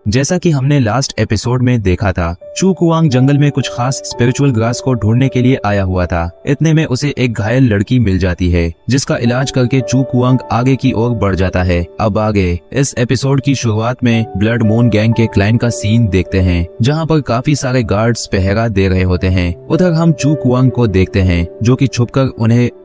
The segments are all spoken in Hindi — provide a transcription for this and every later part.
जैसा कि हमने लास्ट एपिसोड में देखा था, चू कुआंग जंगल में कुछ खास स्पिरिचुअल ग्रास को ढूंढने के लिए आया हुआ था। इतने में उसे एक घायल लड़की मिल जाती है, जिसका इलाज करके चू कुआंग आगे की ओर बढ़ जाता है। अब आगे इस एपिसोड की शुरुआत में ब्लड मून गैंग के क्लाइंट का सीन देखते हैं, जहां पर काफी सारे गार्ड्स पहरा दे रहे होते हैं। उधर हम चू कुआंग को देखते हैं, जो कि छुपकर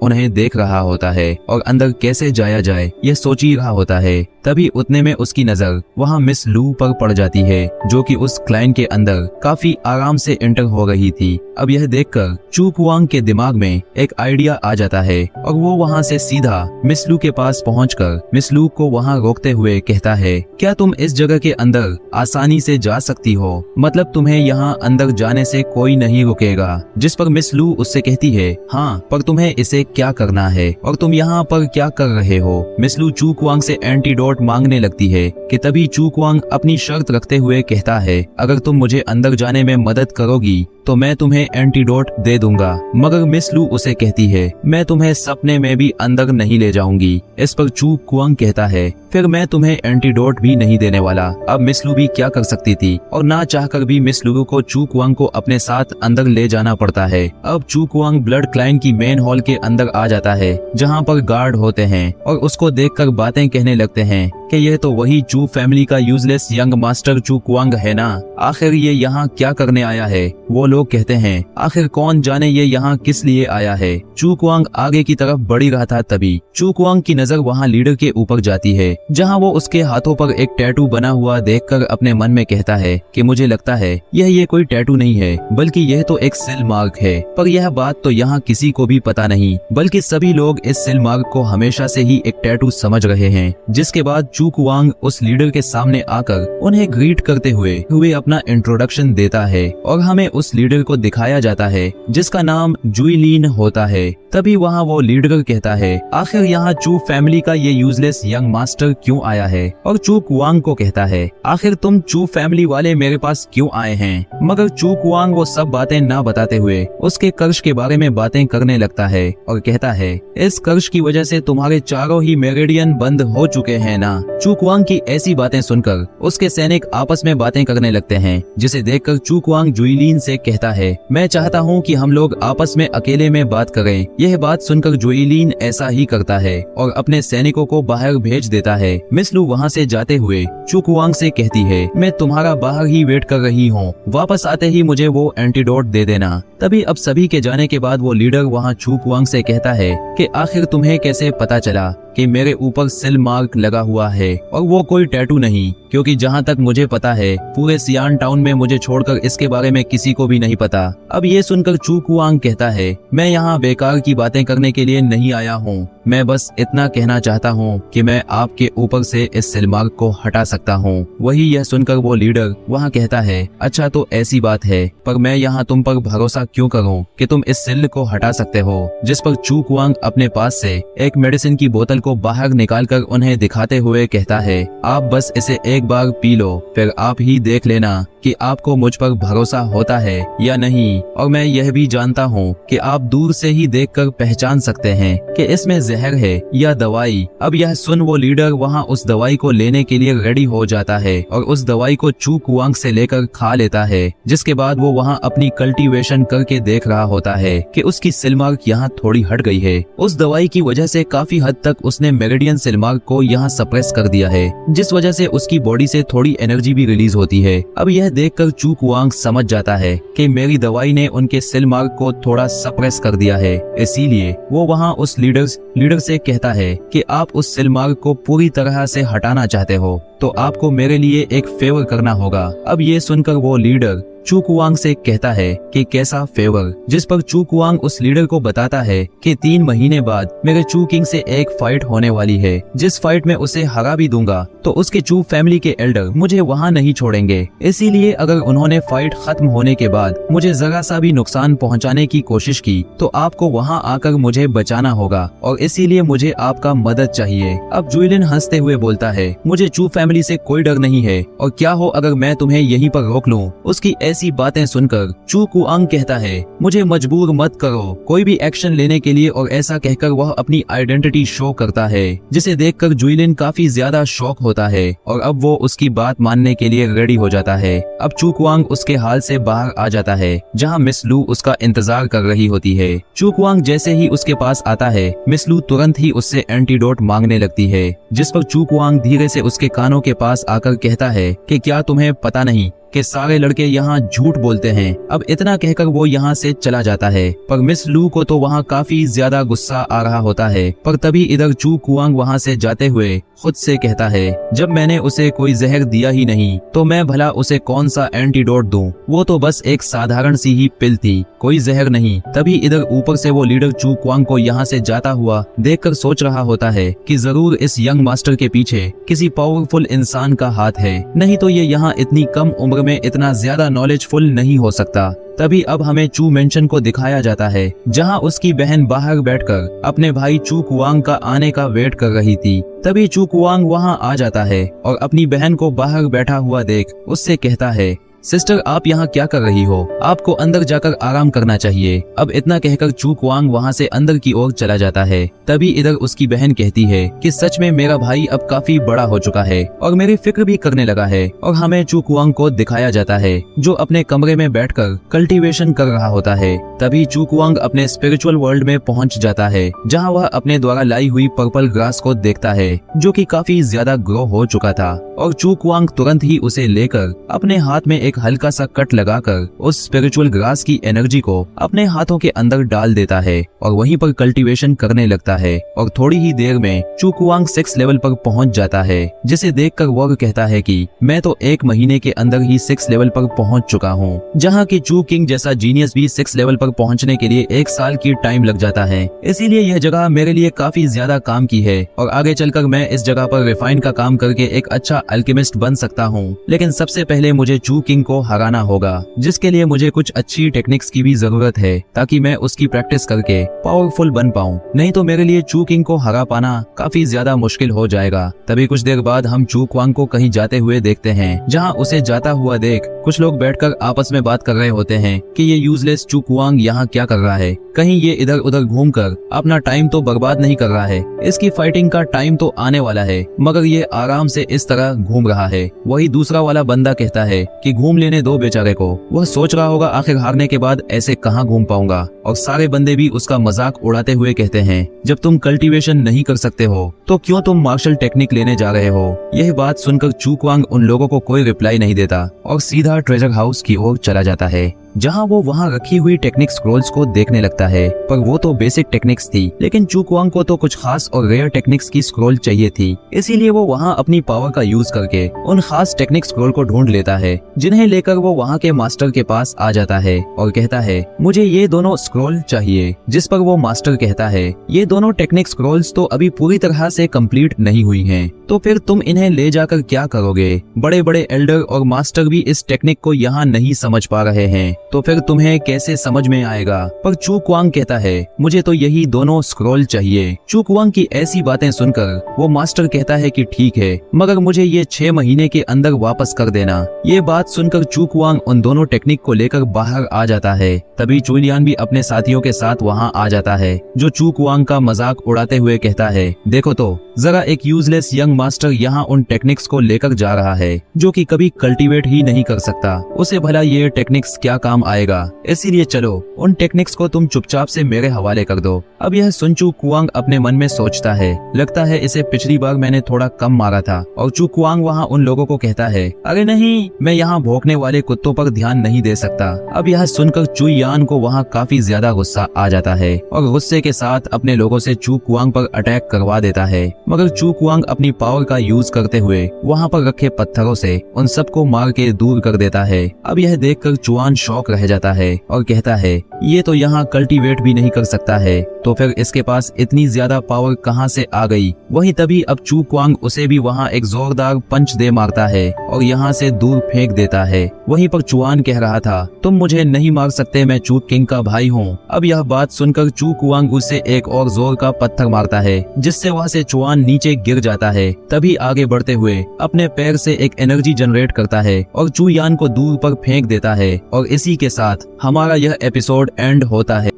उन्हें देख रहा होता है और अंदर कैसे जाया जाए यह सोच ही रहा होता है। तभी उतने में उसकी नजर वहां मिस लू पर पड़ जाती है, जो कि उस क्लाइंट के अंदर काफी आराम से एंटर हो रही थी। अब यह देखकर चू कुआंग के दिमाग में एक आइडिया आ जाता है और वो वहां से सीधा मिस लू के पास पहुंचकर मिस लू को वहां रोकते हुए कहता है, क्या तुम इस जगह के अंदर आसानी से जा सकती हो? मतलब तुम्हें यहाँ अंदर जाने से कोई नहीं रोकेगा। जिस पर मिस लू उससे कहती है, हाँ, पर तुम्हें इसे क्या करना है और तुम यहाँ पर क्या कर रहे हो? मिस लू चू कुआंग से एंटीडोट मांगने लगती है कि तभी चू कुआंग अपनी शर्त रखते हुए कहता है, अगर तुम मुझे अंदर जाने में मदद करोगी तो मैं तुम्हें एंटीडोट दे दूंगा। मगर मिस लू उसे कहती है, मैं तुम्हें सपने में भी अंदर नहीं ले जाऊंगी। इस पर चू कुआंग कहता है, फिर मैं तुम्हें एंटीडोट भी नहीं देने वाला। अब मिस लू भी क्या कर सकती थी, और ना चाहकर भी मिस लू को चू कुआंग को अपने साथ अंदर ले जाना पड़ता है। अब चू कुआंग ब्लड क्लाइंट की मेन हॉल के अंदर आ जाता है, जहाँ पर गार्ड होते हैं और उसको देखकर बातें कहने लगते हैं कि यह तो वही चू फैमिली का यूजलेस यंग मास्टर चू कुआंग है ना। आखिर ये यहाँ क्या करने आया है? वो लोग कहते हैं, आखिर कौन जाने ये यहाँ किस लिए आया है। चू कुआंग आगे की तरफ बढ़ रहा था, तभी चू कुआंग की नजर वहाँ लीडर के ऊपर जाती है, जहाँ वो उसके हाथों पर एक टैटू बना हुआ देखकर अपने मन में कहता है कि मुझे लगता है ये कोई टैटू नहीं है, बल्कि यह तो एक सिल मार्क है। पर यह बात तो यहाँ किसी को भी पता नहीं, बल्कि सभी लोग इस सिल मार्क को हमेशा से ही एक टैटू समझ रहे हैं। जिसके बाद चू कुआंग उस लीडर के सामने आकर उन्हें ग्रीट करते हुए अपना इंट्रोडक्शन देता है और हमें उस लीडर को दिखाया जाता है, जिसका नाम जुईलिन होता है। तभी वहाँ वो लीडर कहता है, आखिर यहाँ चू फैमिली का ये यूजलेस यंग मास्टर क्यों आया है? और चू कुआंग को कहता है, आखिर तुम चू फैमिली वाले मेरे पास क्यों आए हैं? मगर चू कुआंग वो सब बातें ना बताते हुए उसके कर्ज के बारे में बातें करने लगता है और कहता है, इस कर्ज की वजह से तुम्हारे चारों ही मेरिडियन बंद हो चुके हैं ना। चू कुआंग की ऐसी बातें सुनकर उसके सैनिक आपस में बातें करने लगते हैं, जिसे देखकर चू कुआंग जुईलिन से कहता है, मैं चाहता हूँ कि हम लोग आपस में अकेले में बात करें। यह बात सुनकर जुईलिन ऐसा ही करता है और अपने सैनिकों को बाहर भेज देता है। मिस लू वहाँ से जाते हुए चू कुआंग से कहती है, मैं तुम्हारा बाहर ही वेट कर रही हूँ, वापस आते ही मुझे वो एंटीडोट दे देना। तभी अब सभी के जाने के बाद वो लीडर वहाँ चू कुआंग से कहता है कि आखिर तुम्हें कैसे पता चला कि मेरे ऊपर सिल मार्क लगा हुआ है और वो कोई टैटू नहीं? क्योंकि जहाँ तक मुझे पता है पूरे सियान टाउन में मुझे छोड़कर इसके बारे में किसी को भी नहीं पता। अब ये सुनकर चू कुआंग कहता है, मैं यहाँ बेकार की बातें करने के लिए नहीं आया हूँ, मैं बस इतना कहना चाहता हूँ कि मैं आपके ऊपर से इस सिल मार्क को हटा सकता हूँ। वही यह सुनकर वो लीडर वहाँ कहता है, अच्छा तो ऐसी बात है, पर मैं यहाँ तुम पर भरोसा क्यों करूँ कि तुम इस सिल को हटा सकते हो? जिस पर चू कुआंग अपने पास से एक मेडिसिन की बोतल को बाहर निकालकर उन्हें दिखाते हुए कहता है, आप बस इसे एक बार पी लो, फिर आप ही देख लेना कि आपको मुझ पर भरोसा होता है या नहीं। और मैं यह भी जानता हूँ कि आप दूर से ही देखकर पहचान सकते हैं कि इसमें जहर है या दवाई। अब यह सुन वो लीडर वहाँ उस दवाई को लेने के लिए रेडी हो जाता है और उस दवाई को चू कुआंग से लेकर खा लेता है। जिसके बाद वो वहाँ अपनी कल्टीवेशन करके देख रहा होता है कि उसकी सिल मार्क यहाँ थोड़ी हट गई है। उस दवाई की वजह से काफी हद तक उसने मेरिडियन सिल मार्क को यहाँ सप्रेस कर दिया है, जिस वजह से उसकी बॉडी से थोड़ी एनर्जी भी रिलीज होती है। अब यह देखकर चू कुआंग समझ जाता है कि मेरी दवाई ने उनके सिल मार्क को थोड़ा सप्रेस कर दिया है, इसीलिए वो वहाँ उस लीडर से कहता है कि आप उस सिल मार्क को पूरी तरह से हटाना चाहते हो तो आपको मेरे लिए एक फेवर करना होगा। अब ये सुनकर वो लीडर चू कुआंग से कहता है कि कैसा फेवर? जिस पर चू कुआंग उस लीडर को बताता है कि 3 महीने बाद मेरे चू किंग से एक फाइट होने वाली है, जिस फाइट में उसे हरा भी दूंगा तो उसके चू फैमिली के एल्डर मुझे वहाँ नहीं छोड़ेंगे। इसीलिए अगर उन्होंने फाइट खत्म होने के बाद मुझे जरा सा भी नुकसान पहुँचाने की कोशिश की तो आपको वहाँ आकर मुझे बचाना होगा और इसीलिए मुझे आपका मदद चाहिए। अब जुईलिन हंसते हुए बोलता है, मुझे चू फैमिली से कोई डर नहीं है, और क्या हो अगर मैं तुम्हें यहीं पर रोक लूं? उसकी ऐसी बातें सुनकर चू कुआंग कहता है, मुझे मजबूर मत करो कोई भी एक्शन लेने के लिए, और ऐसा कहकर वह अपनी आइडेंटिटी शो करता है, जिसे देखकर जुइलिन काफी ज्यादा शॉक होता है और अब वो उसकी बात मानने के लिए रेडी हो जाता है। अब चू कुआंग उसके हाल से बाहर आ जाता है, जहाँ मिस लू उसका इंतजार कर रही होती है। चू कुआंग जैसे ही उसके पास आता है, मिस लू तुरंत ही उससे एंटीडोट मांगने लगती है, जिस पर चू कुआंग धीरे से उसके कानों के पास आकर कहता है कि क्या तुम्हें पता नहीं कि सारे लड़के यहाँ झूठ बोलते हैं। अब इतना कहकर वो यहाँ से चला जाता है, पर मिस लू को तो वहाँ काफी ज्यादा गुस्सा आ रहा होता है। पर तभी इधर चू कुआंग वहाँ से जाते हुए खुद से कहता है, जब मैंने उसे कोई जहर दिया ही नहीं तो मैं भला उसे कौन सा एंटीडोट दूं, वो तो बस एक साधारण सी ही पिल थी, कोई जहर नहीं। तभी इधर ऊपर से वो लीडर चू कुआंग को यहाँ से जाता हुआ देखकर सोच रहा होता है कि जरूर इस यंग मास्टर के पीछे किसी पावरफुल इंसान का हाथ है, नहीं तो ये यहाँ इतनी कम उम्र में इतना ज्यादा नॉलेजफुल नहीं हो सकता। तभी अब हमें चू मेंशन को दिखाया जाता है, जहां उसकी बहन बाहर बैठकर अपने भाई चू कुआंग का आने का वेट कर रही थी। तभी चू कुआंग वहां आ जाता है और अपनी बहन को बाहर बैठा हुआ देख उससे कहता है, सिस्टर आप यहाँ क्या कर रही हो, आपको अंदर जाकर आराम करना चाहिए। अब इतना कहकर चू कुआंग वहाँ से अंदर की ओर चला जाता है। तभी इधर उसकी बहन कहती है कि सच में मेरा भाई अब काफी बड़ा हो चुका है और मेरी फिक्र भी करने लगा है। और हमें चू कुआंग को दिखाया जाता है, जो अपने कमरे में बैठकर कल्टीवेशन कर रहा होता है। तभी चू कुआंग अपने स्पिरिचुअल वर्ल्ड में पहुँच जाता है, जहाँ वह अपने द्वारा लाई हुई पर्पल ग्रास को देखता है, जो कि काफी ज्यादा ग्रो हो चुका था। और चू कुआंग तुरंत ही उसे लेकर अपने हाथ में एक हल्का सा कट लगाकर उस स्पिरिचुअल ग्रास की एनर्जी को अपने हाथों के अंदर डाल देता है और वहीं पर कल्टीवेशन करने लगता है। और थोड़ी ही देर में चू कुआंग 6 लेवल पर पहुंच जाता है, जिसे देखकर वह कहता है कि मैं तो 1 महीने के अंदर ही 6 लेवल पर पहुंच चुका हूं, जहां की चू किंग जैसा जीनियस भी 6 लेवल पर पहुंचने के लिए 1 साल की टाइम लग जाता है। इसीलिए यह जगह मेरे लिए काफी ज्यादा काम की है और आगे चलकर मैं इस जगह पर रिफाइन का काम करके एक अच्छा अल्केमिस्ट बन सकता हूँ। लेकिन सबसे पहले मुझे चू किंग को हराना होगा, जिसके लिए मुझे कुछ अच्छी टेक्निक्स की भी जरूरत है, ताकि मैं उसकी प्रैक्टिस करके पावरफुल बन पाऊं। नहीं तो मेरे लिए चू किंग को हरा पाना काफी ज्यादा मुश्किल हो जाएगा। तभी कुछ देर बाद हम चू कुआंग को कहीं जाते हुए देखते हैं, जहां उसे जाता हुआ देख कुछ लोग बैठकर आपस में बात कर रहे होते हैं कि ये यूजलेस चू कुआंग यहाँ क्या कर रहा है, कहीं ये इधर उधर घूमकर अपना टाइम तो बर्बाद नहीं कर रहा है, इसकी फाइटिंग का टाइम तो आने वाला है, मगर ये आराम से इस तरह घूम रहा है। वही दूसरा वाला बंदा कहता है कि घूम लेने दो बेचारे को, वह सोच रहा होगा आखिर हारने के बाद ऐसे कहाँ घूम पाऊंगा। और सारे बंदे भी उसका मजाक उड़ाते हुए कहते हैं, जब तुम कल्टीवेशन नहीं कर सकते हो तो क्यों तुम मार्शल टेक्निक लेने जा रहे हो। यह बात सुनकर चू कुआंग उन लोगों को कोई रिप्लाई नहीं देता और सीधा ट्रेजर हाउस की ओर चला जाता है, जहां वो वहां रखी हुई टेक्निक स्क्रोल्स को देखने लगता है। पर वो तो बेसिक टेक्निक्स थी, लेकिन चू कुआंग को तो कुछ खास और रेयर टेक्निक्स की स्क्रोल चाहिए थी। इसीलिए वो वहां अपनी पावर का यूज करके उन खास टेक्निक स्क्रोल को ढूंढ लेता है, जिन्हें लेकर वो वहां के मास्टर के पास आ जाता है और कहता है, मुझे ये दोनों स्क्रोल चाहिए। जिस पर वो मास्टर कहता है, ये दोनों टेक्निक स्क्रोल्स तो अभी पूरी तरह से कंप्लीट नहीं हुई हैं, तो फिर तुम इन्हें ले जाकर क्या करोगे। बड़े बड़े एल्डर और मास्टर भी इस टेक्निक को यहाँ नहीं समझ पा रहे हैं, तो फिर तुम्हें कैसे समझ में आएगा। पर चू कुआंग कहता है, मुझे तो यही दोनों स्क्रोल चाहिए। चू कुआंग की ऐसी बातें सुनकर वो मास्टर कहता है कि ठीक है, मगर मुझे ये 6 महीने के अंदर वापस कर देना। ये बात सुनकर चू कुआंग उन दोनों टेक्निक को लेकर बाहर आ जाता है। तभी चुलियान भी अपने साथियों के साथ वहाँ आ जाता है, जो चू कुआंग का मजाक उड़ाते हुए कहता है, देखो तो जरा एक यूजलेस यंग मास्टर यहाँ उन टेक्निक्स को लेकर जा रहा है, जो कि कभी कल्टीवेट ही नहीं कर सकता, उसे भला ये टेक्निक्स क्या काम आएगा। इसीलिए चलो उन टेक्निक्स को तुम चुपचाप से मेरे हवाले कर दो। अब यह सुन चू कुआंग अपने मन में सोचता है, लगता है इसे पिछली बार मैंने थोड़ा कम मारा था। और चू कुआंग वहाँ उन लोगों को कहता है, अरे नहीं, मैं यहाँ भौंकने वाले कुत्तों पर ध्यान नहीं दे सकता। अब यह सुनकर चू यान को वहाँ काफी ज्यादा गुस्सा आ जाता है और गुस्से के साथ अपने लोगों से चू कुआंग पर अटैक करवा देता है। मगर चू कुआंग अपनी पावर का यूज करते हुए वहाँ पर रखे पत्थरों से उन सबको मार के दूर कर देता है। अब यह देखकर चुआन शॉक अवाक रह जाता है और कहता है ये तो यहाँ कल्टीवेट भी नहीं कर सकता है, तो फिर इसके पास इतनी ज्यादा पावर कहाँ से आ गई। वहीं तभी अब चू क्वांग उसे भी वहाँ एक जोरदार पंच दे मारता है और यहाँ से दूर फेंक देता है। वहीं पर चुआन कह रहा था तुम मुझे नहीं मार सकते, मैं चू किंग का भाई हूँ। अब यह बात सुनकर चू कुआंग उसे एक और जोर का पत्थर मारता है जिससे वहाँ से चुआन नीचे गिर जाता है। तभी आगे बढ़ते हुए अपने पैर से एक एनर्जी जनरेट करता है और चू यान को दूर पर फेंक देता है और इसी के साथ हमारा यह एपिसोड एंड होता है।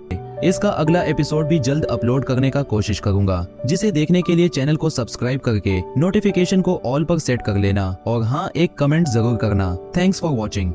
इसका अगला एपिसोड भी जल्द अपलोड करने का कोशिश करूंगा, जिसे देखने के लिए चैनल को सब्सक्राइब करके नोटिफिकेशन को ऑल पर सेट कर लेना और हाँ, एक कमेंट जरूर करना। Thanks for watching.